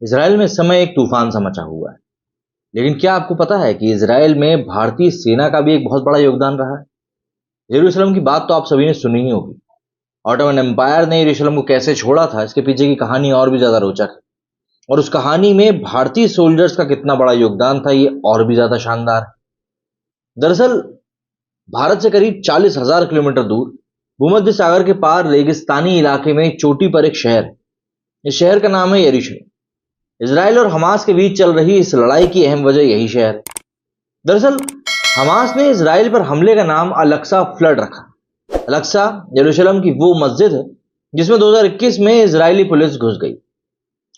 Israel में इस समय एक तूफान सा मचा हुआ है। लेकिन क्या आपको पता है कि इसराइल में भारतीय सेना का भी एक बहुत बड़ा योगदान रहा है। यरूशलेम की बात तो आप सभी ने सुनी ही होगी। ऑटोमन एम्पायर ने यरूशलेम को कैसे छोड़ा था, इसके पीछे की कहानी और भी ज्यादा रोचक है। और उस कहानी में भारतीय सोल्जर्स का कितना बड़ा योगदान था, ये और भी ज्यादा शानदार है। दरअसल भारत से करीब 40,000 किलोमीटर दूर भूमध्य सागर के पार रेगिस्तानी इलाके में चोटी पर एक शहर है। इस शहर का नाम है यरूशलेम। इसराइल और हमास के बीच चल रही इस लड़ाई की अहम वजह यही शहर है। दरअसल हमास ने इसराइल पर हमले का नाम अलक्सा फ्लड रखा। अलक्सा यरूशलेम की वो मस्जिद है जिसमें 2021 में इजरायली पुलिस घुस गई।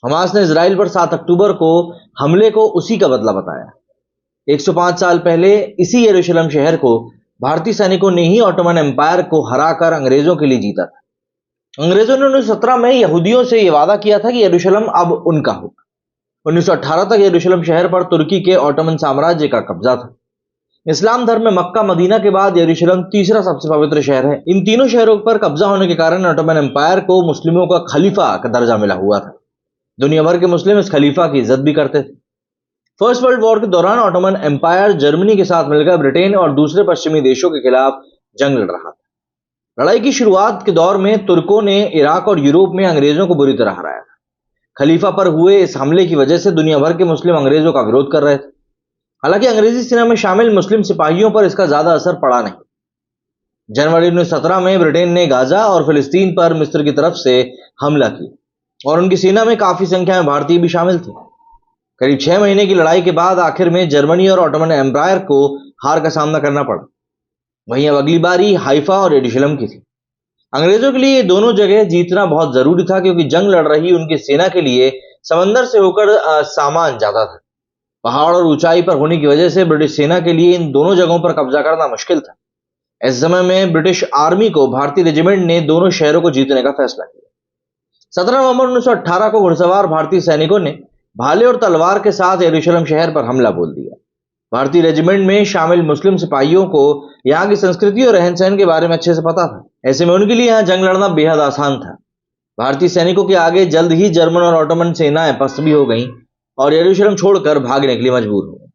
हमास ने इसराइल पर 7 अक्टूबर को हमले को उसी का बदला बताया। 105 साल पहले इसी यरूशलेम शहर को भारतीय सैनिकों ने ही ऑटोमन एम्पायर को हराकर अंग्रेजों के लिए जीता था। अंग्रेजों ने 1917 में यहूदियों से यह वादा किया था कि यरूशलेम अब उनका होगा। 1918 तक यरूशलेम शहर पर तुर्की के ऑटोमन साम्राज्य का कब्जा था। इस्लाम धर्म में मक्का मदीना के बाद यरूशलेम तीसरा सबसे पवित्र शहर है। इन तीनों शहरों पर कब्जा होने के कारण ऑटोमन एम्पायर को मुस्लिमों का खलीफा का दर्जा मिला हुआ था। दुनिया भर के मुस्लिम इस खलीफा की इज्जत भी करते थे। फर्स्ट वर्ल्ड वॉर के दौरान ऑटोमन एम्पायर जर्मनी के साथ मिलकर ब्रिटेन और दूसरे पश्चिमी देशों के खिलाफ जंग लड़ रहा था। लड़ाई की शुरुआत के दौर में तुर्कों ने इराक और यूरोप में अंग्रेजों को बुरी तरह हराया था। खलीफा पर हुए इस हमले की वजह से दुनिया भर के मुस्लिम अंग्रेजों का विरोध कर रहे थे। हालांकि अंग्रेजी सेना में शामिल मुस्लिम सिपाहियों पर इसका ज्यादा असर पड़ा नहीं। जनवरी 1917 में ब्रिटेन ने गाजा और फिलिस्तीन पर मिस्र की तरफ से हमला किया और उनकी सेना में काफी संख्या में भारतीय भी शामिल थे। करीब 6 महीने की लड़ाई के बाद आखिर में जर्मनी और ऑटोमन एम्पायर को हार का सामना करना पड़ा। वहीं अब अगली बारी हाइफा और यरूशलेम की थी। अंग्रेजों के लिए ये दोनों जगह जीतना बहुत जरूरी था क्योंकि जंग लड़ रही उनकी सेना के लिए समंदर से होकर सामान ज्यादा था। पहाड़ और ऊंचाई पर होने की वजह से ब्रिटिश सेना के लिए इन दोनों जगहों पर कब्जा करना मुश्किल था। इस समय में ब्रिटिश आर्मी को भारतीय रेजिमेंट ने दोनों शहरों को जीतने का फैसला किया। 17 नवंबर 1918 को घुड़सवार भारतीय सैनिकों ने भाले और तलवार के साथ यरूशलेम शहर पर हमला बोल दिया। भारतीय रेजिमेंट में शामिल मुस्लिम सिपाहियों को यहाँ की संस्कृति और रहन सहन के बारे में अच्छे से पता था। ऐसे में उनके लिए यहाँ जंग लड़ना बेहद आसान था। भारतीय सैनिकों के आगे जल्द ही जर्मन और ऑटोमन सेनाएं पस्त भी हो गईं और यरूशलेम छोड़कर भागने के लिए मजबूर हो गए।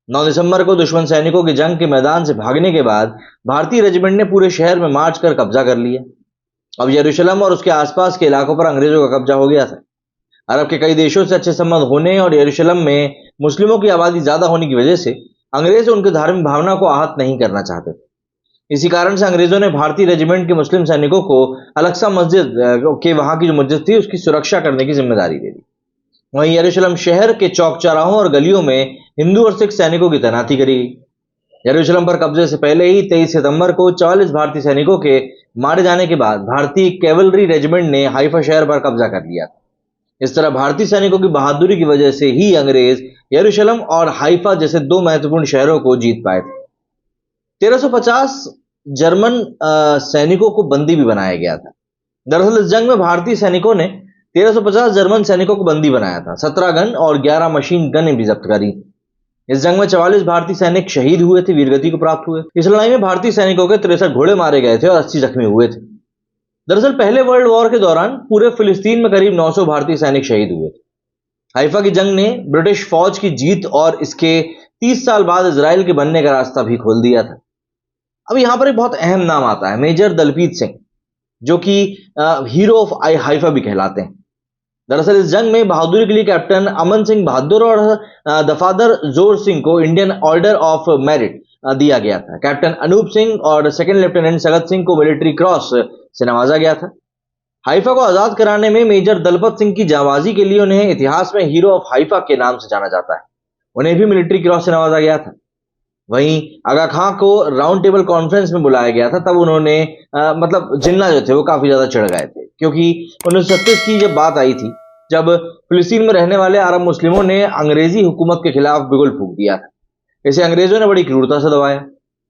9 दिसंबर को दुश्मन सैनिकों के जंग के मैदान से भागने के बाद भारतीय रेजिमेंट ने पूरे शहर में मार्च कर कब्जा कर लिया। अब यरूशलेम और उसके आसपास के इलाकों पर अंग्रेजों का कब्जा हो गया था। अरब के कई देशों से अच्छे संबंध होने और यरूशलेम में मुस्लिमों की आबादी ज्यादा होने की वजह से अंग्रेज उनकी धार्मिक भावना को आहत नहीं करना चाहते थे। इसी कारण से अंग्रेजों ने भारतीय रेजिमेंट के मुस्लिम सैनिकों को अलक्सा मस्जिद के वहां की जो मस्जिद थी उसकी सुरक्षा करने की जिम्मेदारी दे दी। वहीं यरूशलेम शहर के चौक चौराहों और गलियों में हिंदू और सिख सैनिकों की तैनाती करी गई। यरूशलेम पर कब्जे से पहले ही 23 सितंबर को 44 भारतीय सैनिकों के मारे जाने के बाद भारतीय कैवलरी रेजिमेंट ने हाइफा शहर पर कब्जा कर लिया। इस तरह भारतीय सैनिकों की बहादुरी की वजह से ही अंग्रेज यरूशलेम और हाइफा जैसे दो महत्वपूर्ण शहरों को जीत पाए थे। 1350 जर्मन सैनिकों को बंदी भी बनाया गया था। दरअसल इस जंग में भारतीय सैनिकों ने 1350 जर्मन सैनिकों को बंदी बनाया था। 17 गन और 11 मशीन गनें भी जब्त करी। इस जंग में 44 भारतीय सैनिक शहीद हुए थे, वीरगति को प्राप्त हुए। इस लड़ाई में भारतीय सैनिकों के 63 घोड़े मारे गए थे और 80 जख्मी हुए थे। दरअसल पहले वर्ल्ड वॉर के दौरान पूरे फिलिस्तीन में करीब 900 भारतीय सैनिक शहीद हुए थे। हाइफा की जंग ने ब्रिटिश फौज की जीत और इसके 30 साल बाद इजराइल के बनने का रास्ता भी खोल दिया था। अब यहां पर एक बहुत अहम नाम आता है, मेजर दलपीत सिंह, जो कि हीरो ऑफ हाइफा भी कहलाते हैं। दरअसल इस जंग में बहादुरी के लिए कैप्टन अमन सिंह बहादुर और दफादर जोर सिंह को इंडियन ऑर्डर ऑफ मेरिट दिया गया था। कैप्टन अनूप सिंह और सेकंड लेफ्टिनेंट सगत सिंह को मिलिट्री क्रॉस से नवाजा गया था। हाइफा को आजाद कराने में मेजर दलपत सिंह की जांबाजी के लिए उन्हें इतिहास में हीरो ऑफ हाइफा के नाम से जाना जाता है। उन्हें भी मिलिट्री क्रॉस से नवाजा गया था। वहीं आगा खां को राउंड टेबल कॉन्फ्रेंस में बुलाया गया था। तब उन्होंने मतलब जिन्ना जो थे वो काफी ज्यादा चिढ़ गए थे, क्योंकि 1937 की जब बात आई थी, जब फिलिस्तीन में रहने वाले अरब मुस्लिमों ने अंग्रेजी हुकूमत के खिलाफ बिगुल फूंक दिया था। इसे अंग्रेजों ने बड़ी क्रूरता से दबाया।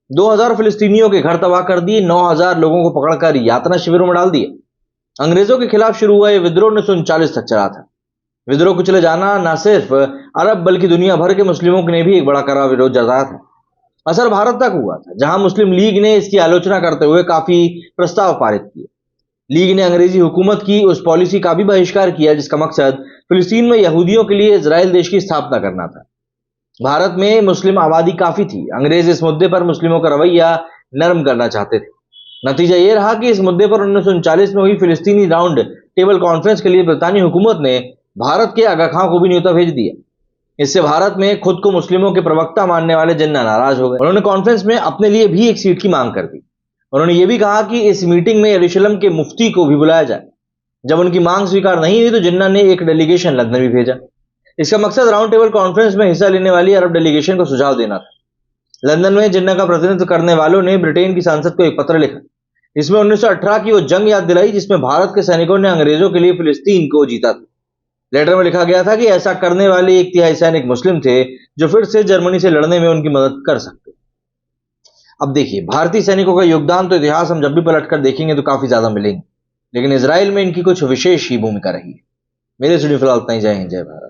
2000 फिलिस्तीनियों के घर तबाह कर दिए, 9000 लोगों को पकड़कर यातना शिविरों में डाल दिए। अंग्रेजों के खिलाफ शुरू हुआ यह विद्रोह 1939 तक चला था। विद्रोह को चले जाना न सिर्फ अरब बल्कि दुनिया भर के मुस्लिमों ने भी एक बड़ा कड़ा विरोध जताया था। असर भारत तक हुआ था, जहां मुस्लिम लीग ने इसकी आलोचना करते हुए काफी प्रस्ताव पारित किए। लीग ने अंग्रेजी हुकूमत की उस पॉलिसी का भी बहिष्कार किया जिसका मकसद फिलिस्तीन में यहूदियों के लिए इजराइल देश की स्थापना करना था। भारत में मुस्लिम आबादी काफी थी। अंग्रेज इस मुद्दे पर मुस्लिमों का रवैया नरम करना चाहते थे। नतीजा ये रहा कि इस मुद्दे पर 1939 में हुई फिलिस्तीनी राउंड टेबल कॉन्फ्रेंस के लिए ब्रितानी हुकूमत ने भारत के आगा खां को भी न्योता भेज दिया। इससे भारत में खुद को मुस्लिमों के प्रवक्ता मानने वाले जिन्ना नाराज हो गए। उन्होंने कॉन्फ्रेंस में अपने लिए भी एक सीट की मांग कर दी। उन्होंने ये भी कहा कि इस मीटिंग में यरूशलेम के मुफ्ती को भी बुलाया जाए। जब उनकी मांग स्वीकार नहीं हुई तो जिन्ना ने एक डेलीगेशन लंदन भी भेजा। इसका मकसद राउंड टेबल कॉन्फ्रेंस में हिस्सा लेने वाली अरब डेलीगेशन को सुझाव देना था। लंदन में जिन्ना का प्रतिनिधित्व करने वालों ने ब्रिटेन की सांसद को एक पत्र लिखा। इसमें 1918 की वो जंग याद दिलाई जिसमें भारत के सैनिकों ने अंग्रेजों के लिए फिलिस्तीन को जीता था। लेटर में लिखा गया था कि ऐसा करने वाले 1/3 सैनिक मुस्लिम थे जो फिर से जर्मनी से लड़ने में उनकी मदद कर सकते। अब देखिए, भारतीय सैनिकों का योगदान तो इतिहास हम जब भी पलट कर देखेंगे तो काफी ज्यादा मिलेंगे, लेकिन इजराइल में इनकी कुछ विशेष ही भूमिका रही है। मेरे स्टूडियो फिलहाल इतना ही। जय हिंद, जय भारत।